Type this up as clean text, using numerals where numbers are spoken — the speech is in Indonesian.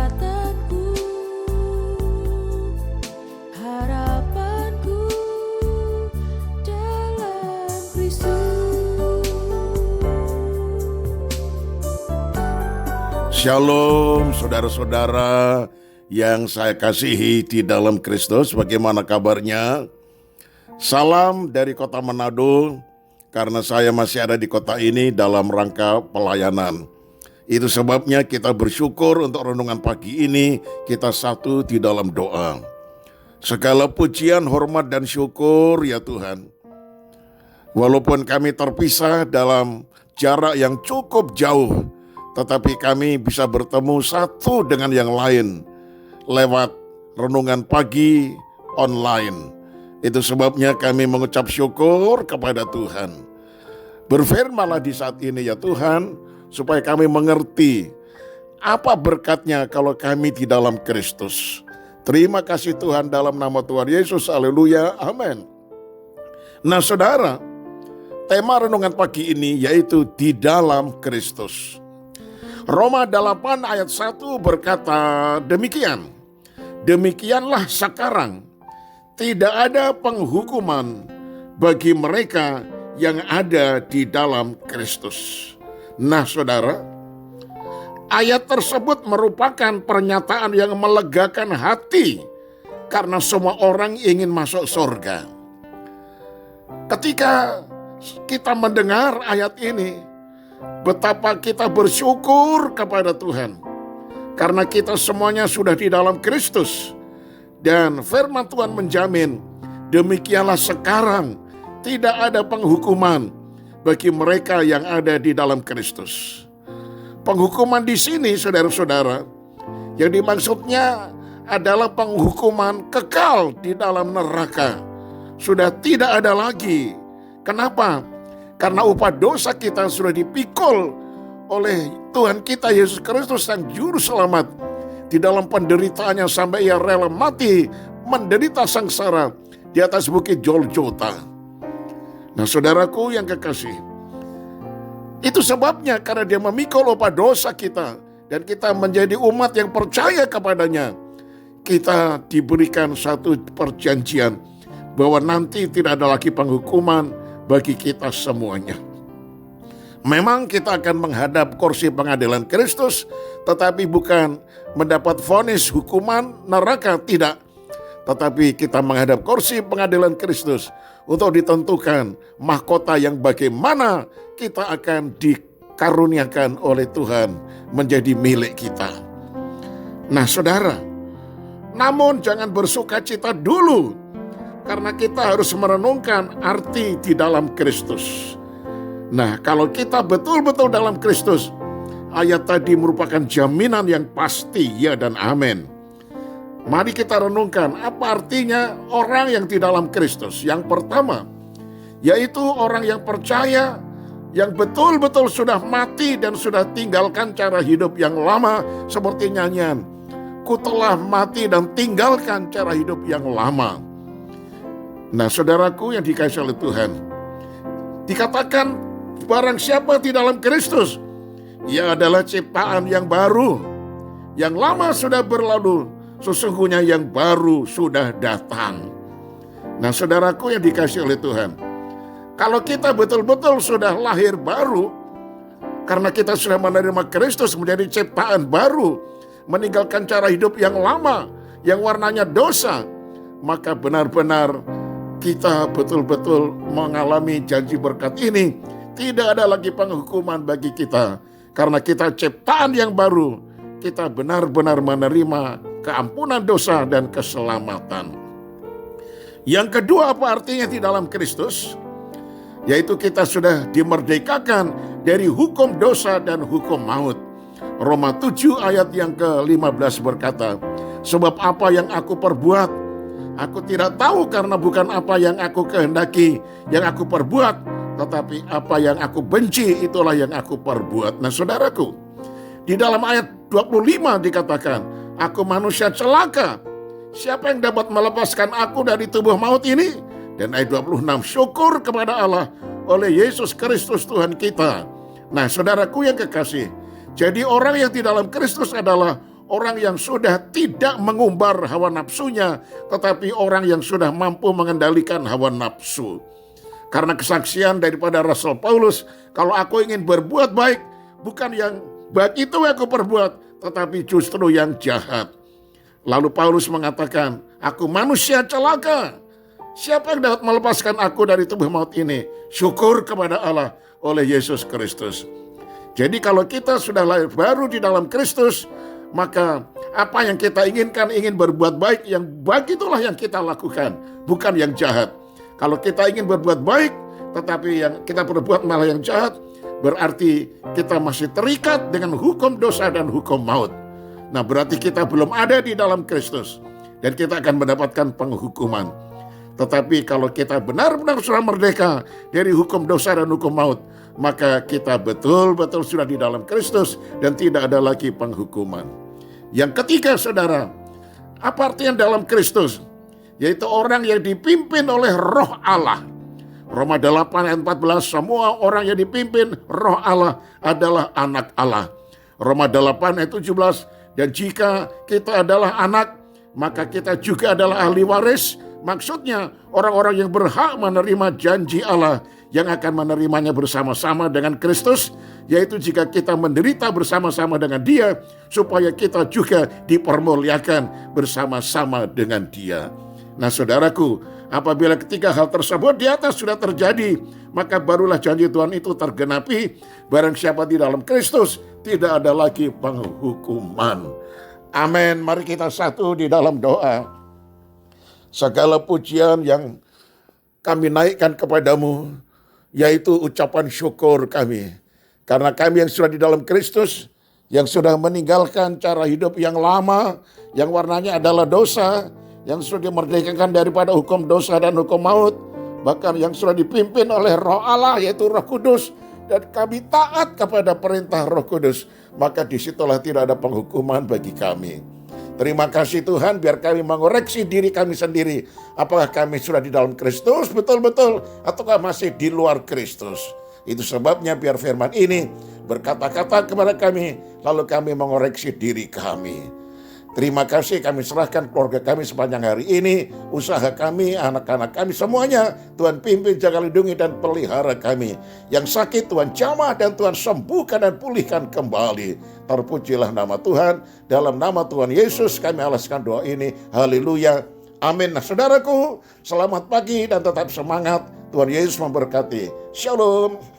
kekuatanku, harapanku dalam Kristus. Shalom saudara-saudara yang saya kasihi di dalam Kristus, bagaimana kabarnya? Salam dari kota Manado, karena saya masih ada di kota ini dalam rangka pelayanan. Itu sebabnya kita bersyukur untuk renungan pagi ini, kita satu di dalam doa. Segala pujian, hormat, dan syukur ya Tuhan. Walaupun kami terpisah dalam jarak yang cukup jauh, tetapi kami bisa bertemu satu dengan yang lain lewat renungan pagi online. Itu sebabnya kami mengucap syukur kepada Tuhan. Berfirmanlah di saat ini ya Tuhan, supaya kami mengerti apa berkatnya kalau kami di dalam Kristus. Terima kasih Tuhan, dalam nama Tuhan Yesus, haleluya, amin. Nah saudara, tema renungan pagi ini yaitu di dalam Kristus. Roma 8 ayat 1 berkata demikian. Demikianlah sekarang tidak ada penghukuman bagi mereka yang ada di dalam Kristus. Nah saudara, ayat tersebut merupakan pernyataan yang melegakan hati karena semua orang ingin masuk surga. Ketika kita mendengar ayat ini, betapa kita bersyukur kepada Tuhan karena kita semuanya sudah di dalam Kristus. Dan firman Tuhan menjamin, demikianlah sekarang tidak ada penghukuman bagi mereka yang ada di dalam Kristus. Penghukuman di sini saudara-saudara, yang dimaksudnya adalah penghukuman kekal di dalam neraka. Sudah tidak ada lagi. Kenapa? Karena upah dosa kita sudah dipikul oleh Tuhan kita Yesus Kristus Sang Juru Selamat. Di dalam penderitaannya sampai ia rela mati, menderita sengsara di atas bukit Golgota. Nah saudaraku yang kekasih, itu sebabnya karena dia memikul upah dosa kita, dan kita menjadi umat yang percaya kepadanya, kita diberikan satu perjanjian bahwa nanti tidak ada lagi penghukuman bagi kita semuanya. Memang kita akan menghadap kursi pengadilan Kristus, tetapi bukan mendapat vonis hukuman neraka, tidak. Tetapi kita menghadap kursi pengadilan Kristus untuk ditentukan mahkota yang bagaimana kita akan dikaruniakan oleh Tuhan menjadi milik kita. Nah saudara, namun jangan bersukacita dulu, karena kita harus merenungkan arti di dalam Kristus. Nah, kalau kita betul-betul dalam Kristus, ayat tadi merupakan jaminan yang pasti, ya dan amin. Mari kita renungkan apa artinya orang yang di dalam Kristus. Yang pertama, yaitu orang yang percaya, yang betul-betul sudah mati dan sudah tinggalkan cara hidup yang lama, seperti nyanyian, ku telah mati dan tinggalkan cara hidup yang lama. Nah, saudaraku yang dikasihi oleh Tuhan, dikatakan barang siapa di dalam Kristus, ia adalah ciptaan yang baru. Yang lama sudah berlalu, sesungguhnya yang baru sudah datang. Nah saudaraku yang dikasihi oleh Tuhan, kalau kita betul-betul sudah lahir baru, karena kita sudah menerima Kristus menjadi ciptaan baru, meninggalkan cara hidup yang lama, yang warnanya dosa, maka benar-benar kita betul-betul mengalami janji berkat ini. Tidak ada lagi penghukuman bagi kita, karena kita ciptaan yang baru. Kita benar-benar menerima keampunan dosa dan keselamatan. Yang kedua, apa artinya di dalam Kristus? Yaitu kita sudah dimerdekakan dari hukum dosa dan hukum maut. Roma 7 ayat yang ke-15 berkata, sebab apa yang aku perbuat, aku tidak tahu, karena bukan apa yang aku kehendaki yang aku perbuat, tetapi apa yang aku benci itulah yang aku perbuat. Nah saudaraku, di dalam ayat 25 dikatakan, aku manusia celaka, siapa yang dapat melepaskan aku dari tubuh maut ini? Dan ayat 26, syukur kepada Allah oleh Yesus Kristus Tuhan kita. Nah saudaraku yang kekasih, jadi orang yang di dalam Kristus adalah orang yang sudah tidak mengumbar hawa nafsunya, tetapi orang yang sudah mampu mengendalikan hawa nafsu. Karena kesaksian daripada Rasul Paulus, kalau aku ingin berbuat baik, bukan yang baik itu aku perbuat, tetapi justru yang jahat. Lalu Paulus mengatakan, aku manusia celaka. Siapa yang dapat melepaskan aku dari tubuh maut ini? Syukur kepada Allah oleh Yesus Kristus. Jadi kalau kita sudah lahir baru di dalam Kristus, maka apa yang kita inginkan, ingin berbuat baik, yang baik itulah yang kita lakukan, bukan yang jahat. Kalau kita ingin berbuat baik, tetapi yang kita berbuat malah yang jahat, berarti kita masih terikat dengan hukum dosa dan hukum maut. Nah, berarti kita belum ada di dalam Kristus, dan kita akan mendapatkan penghukuman. Tetapi kalau kita benar-benar sudah merdeka dari hukum dosa dan hukum maut, maka kita betul-betul sudah di dalam Kristus dan tidak ada lagi penghukuman. Yang ketiga, saudara, apa artinya dalam Kristus? Yaitu orang yang dipimpin oleh Roh Allah. Roma 8 ayat 14, semua orang yang dipimpin Roh Allah adalah anak Allah. Roma 8 ayat 17, dan jika kita adalah anak, maka kita juga adalah ahli waris. Maksudnya orang-orang yang berhak menerima janji Allah yang akan menerimanya bersama-sama dengan Kristus, yaitu jika kita menderita bersama-sama dengan Dia, supaya kita juga dipermuliakan bersama-sama dengan Dia. Nah, saudaraku, apabila ketiga hal tersebut di atas sudah terjadi, maka barulah janji Tuhan itu tergenapi. Barang siapa di dalam Kristus, tidak ada lagi penghukuman. Amin. Mari kita satu di dalam doa. Segala pujian yang kami naikkan kepadamu, yaitu ucapan syukur kami. Karena kami yang sudah di dalam Kristus, yang sudah meninggalkan cara hidup yang lama, yang warnanya adalah dosa, yang sudah dimerdekakan daripada hukum dosa dan hukum maut, bahkan yang sudah dipimpin oleh Roh Allah, yaitu Roh Kudus, dan kami taat kepada perintah Roh Kudus, maka disitulah tidak ada penghukuman bagi kami. Terima kasih Tuhan, biar kami mengoreksi diri kami sendiri. Apakah kami sudah di dalam Kristus betul-betul, ataukah masih di luar Kristus. Itu sebabnya biar firman ini berkata-kata kepada kami, lalu kami mengoreksi diri kami. Terima kasih, kami serahkan keluarga kami sepanjang hari ini, usaha kami, anak-anak kami, semuanya Tuhan pimpin, jaga, lindungi, dan pelihara kami. Yang sakit Tuhan jamah dan Tuhan sembuhkan dan pulihkan kembali. Terpujilah nama Tuhan. Dalam nama Tuhan Yesus kami alaskan doa ini. Haleluya. Amin. Nah, saudaraku, selamat pagi dan tetap semangat. Tuhan Yesus memberkati. Shalom.